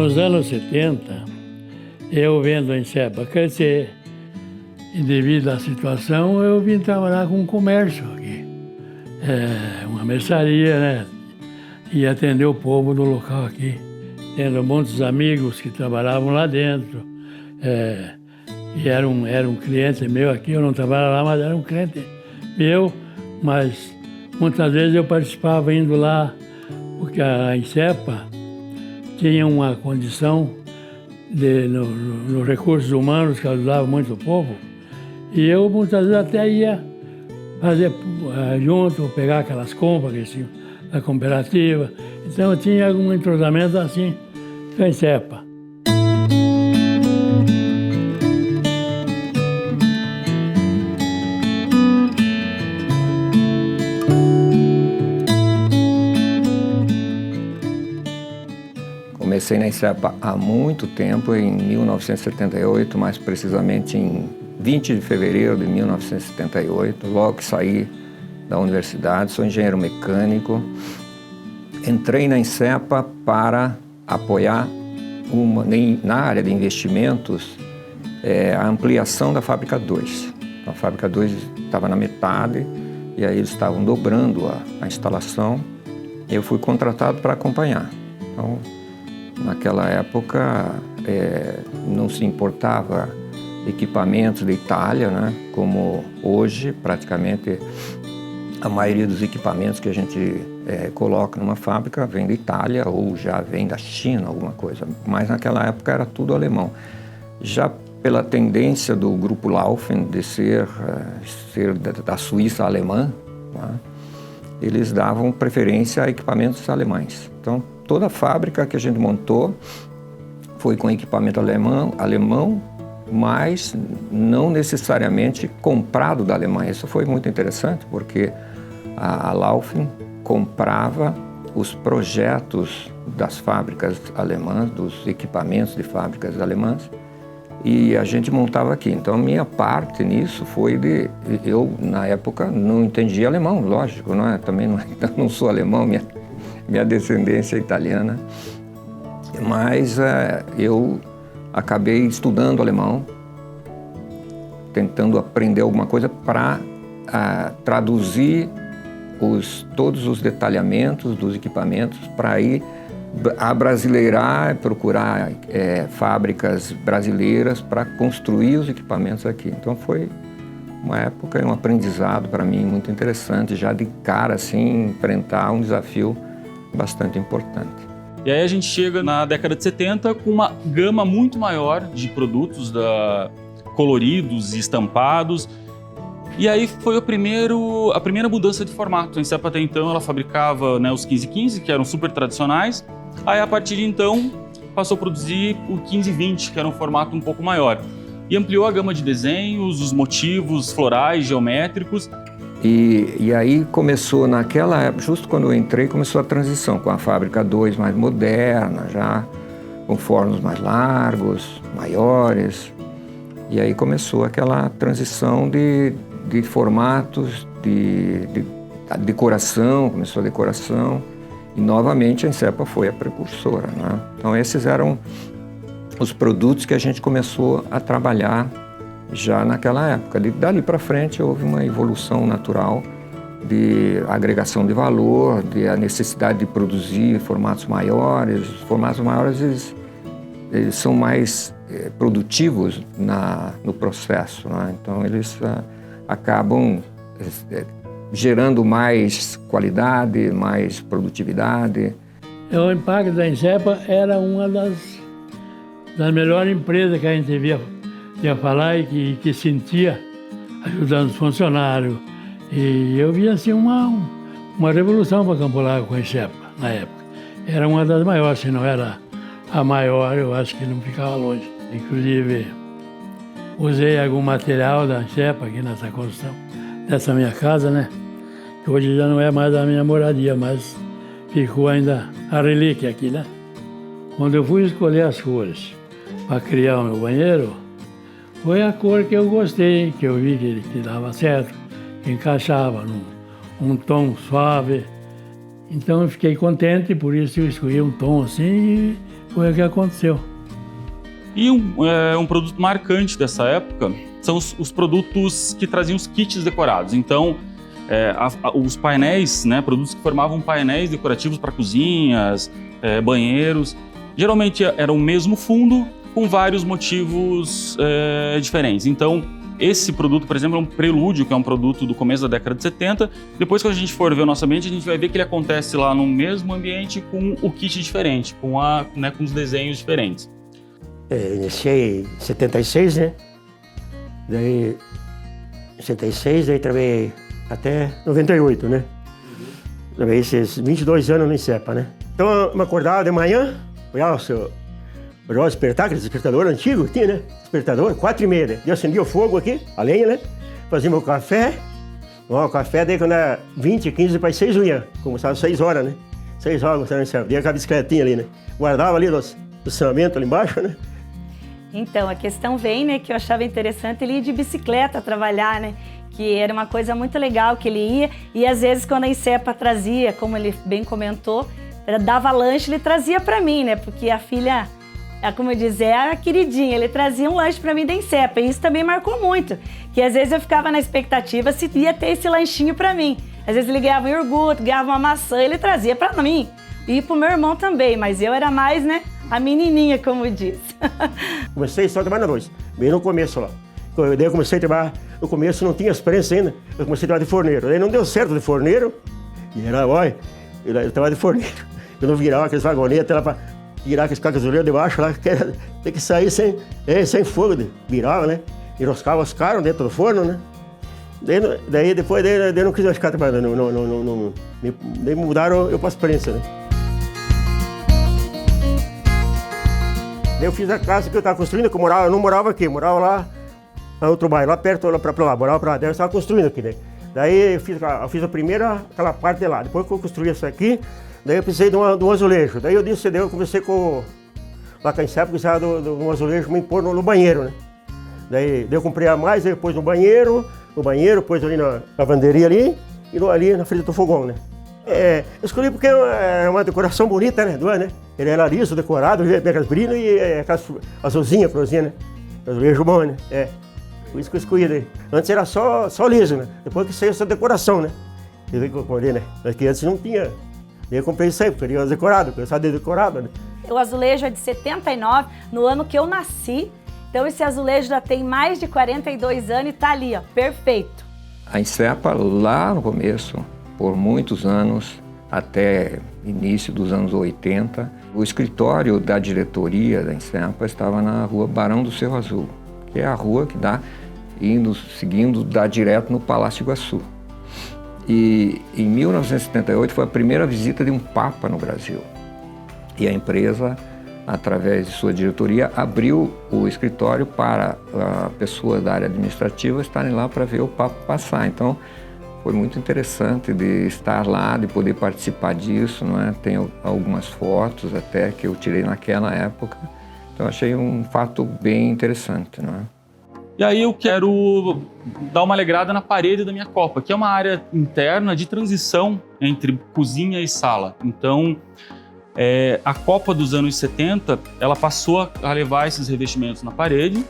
Nos anos 70, eu vendo a Insepa crescer, e devido à situação, eu vim trabalhar com comércio aqui. Uma mercearia, né? E atender o povo do local aqui. Tendo muitos amigos que trabalhavam lá dentro. E era um cliente meu aqui, eu não trabalhava lá, mas era um cliente meu. Mas muitas vezes eu participava indo lá, porque a Insepa tinha uma condição nos recursos humanos que ajudava muito o povo. E eu muitas vezes até ia fazer junto, pegar aquelas compras que tinham da cooperativa. Então eu tinha algum entrosamento assim com a Insepa. Comecei na Insepa há muito tempo, em 1978, mais precisamente em 20 de fevereiro de 1978, logo que saí da universidade, sou engenheiro mecânico. Entrei na Insepa para apoiar na área de investimentos a ampliação da Fábrica 2. A Fábrica 2 estava na metade e aí eles estavam dobrando a instalação e eu fui contratado para acompanhar. Então, naquela época não se importava equipamentos da Itália, né? Como hoje, praticamente a maioria dos equipamentos que a gente coloca numa fábrica vem da Itália ou já vem da China, alguma coisa. Mas naquela época era tudo alemão. Já pela tendência do grupo Laufen de ser da Suíça alemã, né? Eles davam preferência a equipamentos alemães. Então, toda a fábrica que a gente montou foi com equipamento alemão, mas não necessariamente comprado da Alemanha. Isso foi muito interessante, porque a Laufen comprava os projetos das fábricas alemãs, dos equipamentos de fábricas alemãs, e a gente montava aqui. Então, a minha parte nisso foi eu, na época, não entendia alemão, lógico, não é? Também não sou alemão, minha descendência é italiana, mas eu acabei estudando alemão, tentando aprender alguma coisa para traduzir todos os detalhamentos dos equipamentos para ir abrasileirar, procurar fábricas brasileiras para construir os equipamentos aqui. Então foi uma época e um aprendizado para mim muito interessante, já de cara assim, enfrentar um desafio bastante importante. E aí a gente chega na década de 70 com uma gama muito maior de produtos coloridos e estampados. E aí foi a primeira mudança de formato. A Insepa até então ela fabricava, né, os 1515, que eram super tradicionais. Aí a partir de então passou a produzir o 1520, que era um formato um pouco maior. E ampliou a gama de desenhos, os motivos florais, geométricos. E aí começou naquela época, justo quando eu entrei, começou a transição com a Fábrica 2 mais moderna, já com fornos mais largos, maiores. E aí começou aquela transição de formatos, de decoração, começou a decoração. E novamente a Insepa foi a precursora, né? Então esses eram os produtos que a gente começou a trabalhar já naquela época. Dali para frente houve uma evolução natural de agregação de valor, de a necessidade de produzir formatos maiores. Os formatos maiores eles são mais produtivos no processo, né? Então eles acabam gerando mais qualidade, mais produtividade. O impacto da Insepa era uma das melhores empresas que a gente via falar e que sentia ajudando os funcionários. E eu via assim uma revolução para Campo Largo com a Insepa na época. Era uma das maiores, se não era a maior, eu acho que não ficava longe. Inclusive, usei algum material da Insepa aqui nessa construção dessa minha casa, né? Que hoje já não é mais a minha moradia, mas ficou ainda a relíquia aqui, né? Quando eu fui escolher as cores para criar o meu banheiro, foi a cor que eu gostei, que eu vi que dava certo, que encaixava num tom suave. Então eu fiquei contente, por isso eu escolhi um tom assim e foi o que aconteceu. E um produto marcante dessa época são os produtos que traziam os kits decorados. Então, os painéis, né, produtos que formavam painéis decorativos para cozinhas, banheiros, geralmente era o mesmo fundo com vários motivos diferentes. Então, esse produto, por exemplo, é um prelúdio, que é um produto do começo da década de 70. Depois, quando a gente for ver o nosso ambiente, a gente vai ver que ele acontece lá no mesmo ambiente com o kit diferente, com os desenhos diferentes. Iniciei em 76, né? Daí, em 76, daí trabalhei até 98, né? Trabalhei esses 22 anos no INSEPA, né? Então, eu me acordava de manhã, olhava o despertar, aquele despertador antigo que tinha, né? Despertador, 4h30, né? Eu acendia o fogo aqui, a lenha, né? Fazia meu café, o café, daí quando era 20, 15 para as 6 eu ia, começava às 6 horas, né? 6 horas, no INSEPA, ia com a bicicletinha ali, né? Guardava ali no estacionamento ali embaixo, né? Então, a questão vem, né, que eu achava interessante ele ir de bicicleta trabalhar, né, que era uma coisa muito legal que ele ia, e às vezes quando a INSEPA trazia, como ele bem comentou, dava lanche, ele trazia para mim, né, porque a filha, como eu dizia, era a queridinha, ele trazia um lanche para mim da INSEPA, e isso também marcou muito, que às vezes eu ficava na expectativa se ia ter esse lanchinho para mim. Às vezes ele ganhava um iogurte, ganhava uma maçã, ele trazia para mim, e pro meu irmão também, mas eu era mais, né, a menininha, como diz. Comecei só a trabalhar na noite, bem no começo lá. Daí eu comecei a trabalhar, no começo não tinha experiência ainda, eu comecei a trabalhar de forneiro. Daí não deu certo de forneiro, e era, olha, eu trabalhava de forneiro. Eu não virava aqueles vagonetes lá para virar aqueles cacazuleiros de baixo lá, que era, tem que sair sem fogo, virava, né? Enroscava os caras dentro do forno, né? Daí depois eu não quis mais ficar trabalhando, daí mudaram eu para as prensas, né? Daí eu fiz a casa que eu estava construindo, que eu não morava aqui, eu morava lá no outro bairro, lá perto, lá para lá, morava para lá, daí eu estava construindo aqui, né? Daí eu fiz a primeira, aquela parte de lá, depois que eu construí isso aqui, daí eu precisei de um azulejo, daí eu conversei com lá com a INSEPA, precisava de um azulejo me impor no banheiro, né? Daí eu comprei a mais, aí pus no banheiro, pus ali na lavanderia ali, e ali na frente do fogão, né? Eu escolhi porque é uma decoração bonita, né? Ele era liso, decorado, aquelas brilhas e aquelas azulzinhas, florzinhas, né? Azulejo bom, né? Por isso que eu escolhi daí. Antes era só liso, né? Depois que saiu essa decoração, né? Eu comprei, né? Porque antes não tinha. Daí eu comprei isso aí, porque era decorado, porque eu sabia decorado, né? O azulejo é de 79, no ano que eu nasci. Então esse azulejo já tem mais de 42 anos e tá ali, ó, perfeito. A INSEPA, lá no começo, por muitos anos, até início dos anos 80, o escritório da diretoria da INSEPA estava na rua Barão do Cerro Azul, que é a rua que dá direto no Palácio Iguaçu. E em 1978 foi a primeira visita de um Papa no Brasil. E a empresa, através de sua diretoria, abriu o escritório para pessoas da área administrativa estarem lá para ver o Papa passar. Então, foi muito interessante de estar lá, de poder participar disso, não é? Tem algumas fotos até que eu tirei naquela época. Então, achei um fato bem interessante, não é? E aí eu quero dar uma alegrada na parede da minha copa, que é uma área interna de transição entre cozinha e sala. Então, a copa dos anos 70, ela passou a levar esses revestimentos na parede,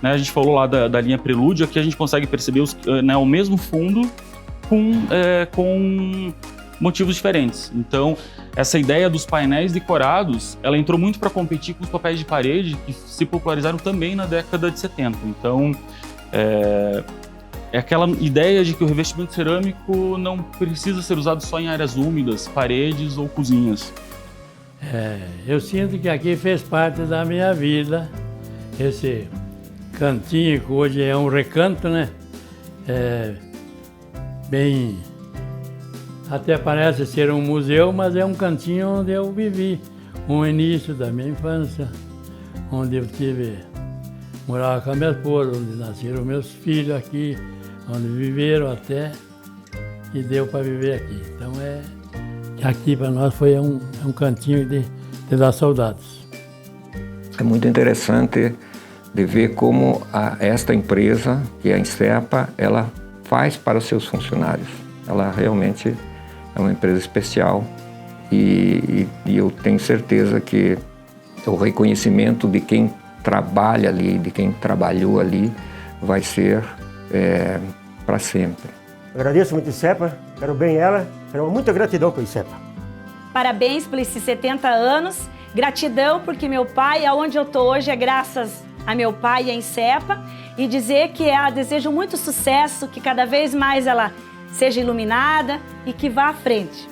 né? A gente falou lá da linha Prelúdio, aqui a gente consegue perceber o mesmo fundo com motivos diferentes. Então, essa ideia dos painéis decorados, ela entrou muito para competir com os papéis de parede que se popularizaram também na década de 70. Então, é aquela ideia de que o revestimento cerâmico não precisa ser usado só em áreas úmidas, paredes ou cozinhas. Eu sinto que aqui fez parte da minha vida, esse cantinho que hoje é um recanto, né? Bem, até parece ser um museu, mas é um cantinho onde eu vivi o início da minha infância, onde eu morava com a minha esposa, onde nasceram meus filhos aqui, onde viveram até e deu para viver aqui. Então aqui para nós foi um cantinho de dar saudades. É muito interessante de ver como esta empresa, que é a INSEPA, ela faz para os seus funcionários. Ela realmente é uma empresa especial e eu tenho certeza que o reconhecimento de quem trabalha ali, de quem trabalhou ali, vai ser para sempre. Agradeço muito a INSEPA, quero bem ela, quero muita gratidão para a INSEPA. Parabéns por esses 70 anos, gratidão porque meu pai, aonde eu estou hoje é graças a meu pai e a INSEPA, e dizer que desejo muito sucesso, que cada vez mais ela seja iluminada e que vá à frente.